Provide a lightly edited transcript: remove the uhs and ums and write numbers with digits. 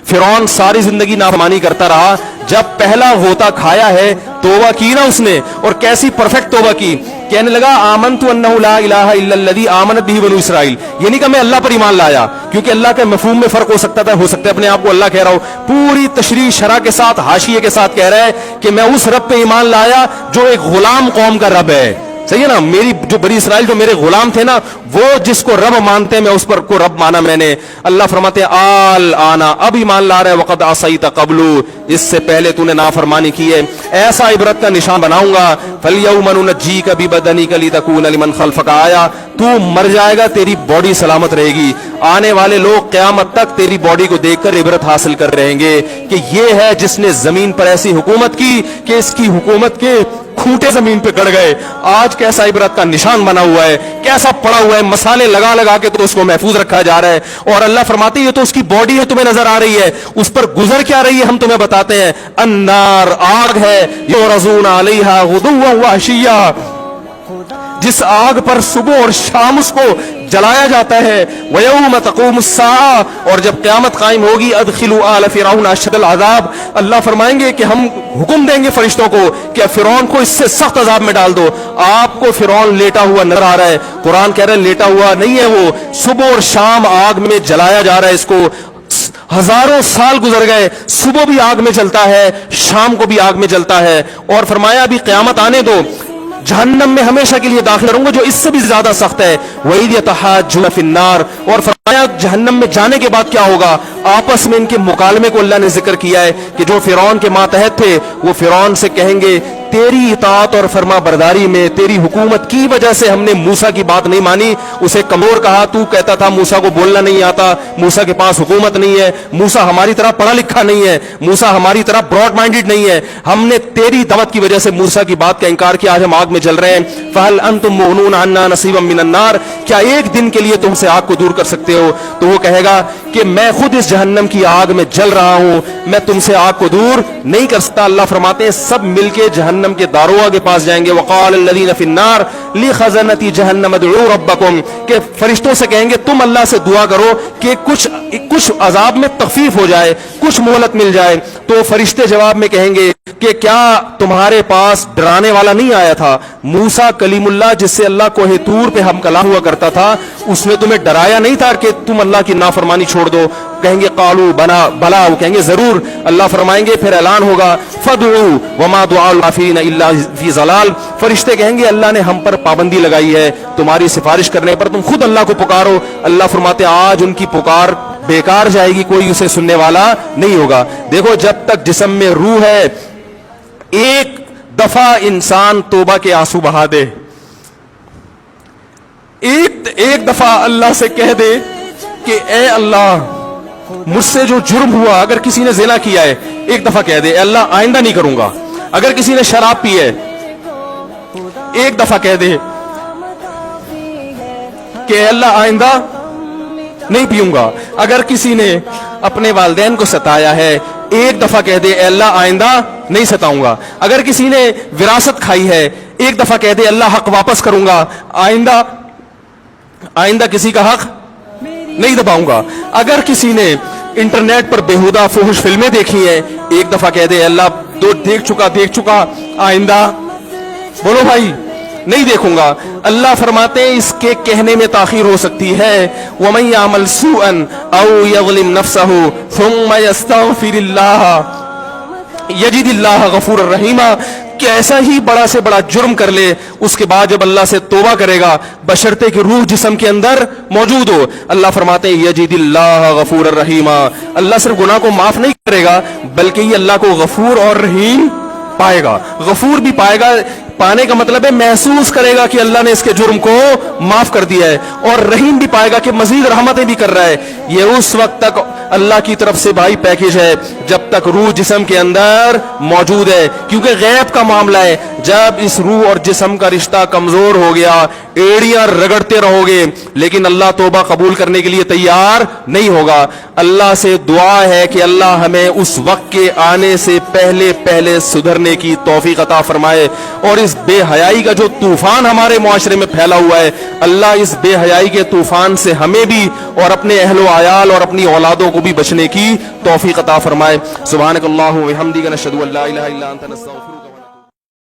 फिरौन सारी जिंदगी नाफरमानी करता रहा, जब पहला होता खाया है तौबा की ना उसने, और कैसी परफेक्ट तौबा की, कहने लगा आमनतु अन्नहु ला इलाहा इल्लल्लज़ी आमनत बिही बनु इसराइल। ये नहीं कि मैं अल्लाह पर ईमान लाया, क्योंकि अल्लाह के मफहूम में फर्क हो सकता था, हो सकता है अपने आप को अल्लाह कह रहा हो, पूरी तशरीह शरह के साथ हाशिये के साथ कह रहा है कि मैं उस रब पे ईमान लाया जो एक गुलाम कौम का रब है। सही है ना, मेरी जो बनी इसराइल जो मेरे गुलाम थे ना, वो जिसको रब मानते हैं मैं उस पर को रब माना मैंने। अल्लाह फरमाते हैं आल आना, अब ईमान ला रहा है, वक़द असैता क़ब्लु, इससे पहले तूने नाफरमानी की है, ऐसा इबरत का निशान बनाऊंगा। फल्यौम नुनज्जीका बिबदनिका लितकूना लिमन खल्फका आया, तू मर जाएगा तेरी बॉडी सलामत रहेगी, आने वाले लोग क़यामत तक तेरी बॉडी को देखकर इबरत हासिल कर रहेंगे कि ये है जिसने जमीन पर ऐसी हुकूमत की कि इसकी हुकूमत के खूंटे जमीन पे गड़ गए। आज कैसा इबरत का निशान बना हुआ है, कैसा पड़ा हुआ है, मसाले लगा लगा के तो उसको महफूज रखा जा रहा है। और अल्लाह फरमाते ये तो उसकी बॉडी है, तुम्हें नजर आ रही है, उस पर गुजर क्या रही है हम तुम्हें बताते हैं। अन्नार, आग है, युरज़ून अलैहा गुदुव्वन व अशिय्या, जिस आग पर सुबह और शाम उसको जलाया जाता है। वयौम तक़ूमुस्साअ, और जब क़यामत कायम होगी, अदखिलू आल फ़िरऔन अशद्दल अज़ाब, अल्लाह फरमाएंगे कि हम हुक्म देंगे फरिश्तों को कि फ़िरौन को इससे सख्त अज़ाब में डाल दो। आपको फ़िरौन लेटा हुआ नजर आ रहा है, कुरान कह रहा है लेटा हुआ नहीं है वो, सुबह और शाम आग में जलाया जा रहा है इसको। हजारों साल गुजर गए, सुबह भी आग में जलता है, शाम को भी आग में जलता है। और फरमाया अभी क़यामत आने दो, जहन्नम में हमेशा के लिए दाखिल रहूंगा जो इससे भी ज्यादा सख्त है। वही यतहाज्जुन फिन्नार, और फरमाया जहन्नम में जाने के बाद क्या होगा, आपस में इनके मुकालमे को अल्लाह ने जिक्र किया है कि जो फिरौन के मातहत थे वो फिरौन से कहेंगे तेरी इताअत और फरमा बरदारी में, तेरी हुकूमत की वजह से हमने मूसा की बात नहीं मानी। उसे कमजोर कहा, तू कहता था मूसा को बोलना नहीं आता, मूसा के पास हुकूमत नहीं है, मूसा हमारी तरह पढ़ा लिखा नहीं है, मूसा हमारी तरह ब्रॉड माइंडेड नहीं है, हमने तेरी दावत की वजह से मूसा की बात का इनकार किया, आज हम आग में जल रहे हैं। फहल अंतुम मुगनून अन्ना नसीबम मिनन नार, क्या एक दिन के लिए तुमसे आग को दूर कर सकते हो? तो वो कहेगा कि मैं खुद इस जहन्नम की आग में जल रहा हूं, मैं तुमसे आग को दूर नहीं कर सकता। अल्लाह फरमाते हैं सब मिलके जहन्नम के दारोगा के पास जाएंगे। वक़ाल अल्लज़ीना फ़िन्नार ली ख़ज़नती जहन्नम उदऊ रब्बकुम, के फरिश्तों से कहेंगे तुम अल्लाह से दुआ करो कि कुछ अजाब में तखफीफ हो जाए, कुछ मोहलत मिल जाए। तो फरिश्ते जवाब में कहेंगे कि क्या तुम्हारे पास डराने वाला नहीं आया था? मूसा कलीमुल्लाह जिससे अल्लाह कोहे तूर पे हम कलाम हुआ करता था, उसने तुम्हें डराया नहीं था कि तुम अल्लाह की नाफरमानी छोड़ दो? कहेंगे कालू बना बला, वो कहेंगे जरूर। अल्लाह फरमाएंगे फिर ऐलान होगा फदउ वमा दुआउल काफिरीन इल्ला फी ज़लाल, फरिश्ते कहेंगे अल्लाह ने हम पर पाबंदी लगाई है, तुम्हारी सिफारिश करने पर तुम खुद अल्लाह को पुकारो। अल्लाह फरमाते आज उनकी पुकार बेकार जाएगी, कोई उसे सुनने वाला नहीं होगा। देखो जब तक जिस्म में रूह है, एक दफा इंसान तौबा के आंसू बहा दे, एक दफा अल्लाह से कह दे कि ए अल्लाह मुझसे जो जुर्म हुआ, अगर किसी ने ज़िना किया है एक दफा कह दे अल्लाह आइंदा नहीं करूंगा। अगर किसी ने शराब पी है एक दफा कह दे कि अल्लाह आइंदा नहीं पीऊंगा। अगर किसी ने अपने वालिदैन को सताया है एक दफा कह दे अल्लाह आइंदा नहीं सताऊंगा। अगर किसी ने विरासत खाई है एक दफा कह दे अल्लाह हक वापस करूंगा, आइंदा किसी का हक नहीं दबाऊंगा। अगर किसी ने इंटरनेट पर बेहुदा फुहश फिल्में देखी हैं एक दफा कह दे अल्लाह तो देख चुका, आइंदा बोलो भाई नहीं देखूंगा। अल्लाह फरमाते हैं इसके कहने में ताखीर हो सकती है। वमन यामल सूअन औ यज़लिम नफ्सहु सुम्मा यस्तगफिरिल्लाह यजिदिल्लाह गफूरर रहीमा, कि ऐसा ही बड़ा से बड़ा जुर्म कर ले, उसके बाद जब अल्लाह से तौबा करेगा बशर्ते कि रूह जिस्म के अंदर मौजूद हो, अल्लाह फरमाते हैं यजिदिल्लाह गफूरर रहीमा, अल्लाह सिर्फ गुनाह को माफ नहीं करेगा बल्कि ये अल्लाह को गफूर और रहीम पाएगा। गफूर भी पाएगा, पाने का मतलब है महसूस करेगा कि अल्लाह ने इसके जुर्म को माफ कर दिया है, और रहीम भी पाएगा कि मजीद रहमतें भी कर रहा है। ये उस वक्त तक अल्लाह की तरफ से भाई पैकेज है जब तक रूह जिस्म के अंदर मौजूद है, क्योंकि गैब का मामला है। जब इस रूह और जिस्म का रिश्ता कमजोर हो गया, एड़ियां रगड़ते रहोगे लेकिन अल्लाह तौबा कबूल करने के लिए तैयार नहीं होगा। अल्लाह से दुआ है कि अल्लाह हमें उस वक्त के आने से पहले पहले सुधरने की तौफीक अता फरमाए, और इस اس بے حیائی کا جو طوفان ہمارے معاشرے میں پھیلا ہوا ہے، اللہ اس بے حیائی کے طوفان سے ہمیں بھی اور اپنے اہل و عیال اور اپنی اولادوں کو بھی بچنے کی توفیق عطا فرمائے۔ سبحانک اللہم و بحمدک، نشہد ان لا الہ الا انت، نستغفرک۔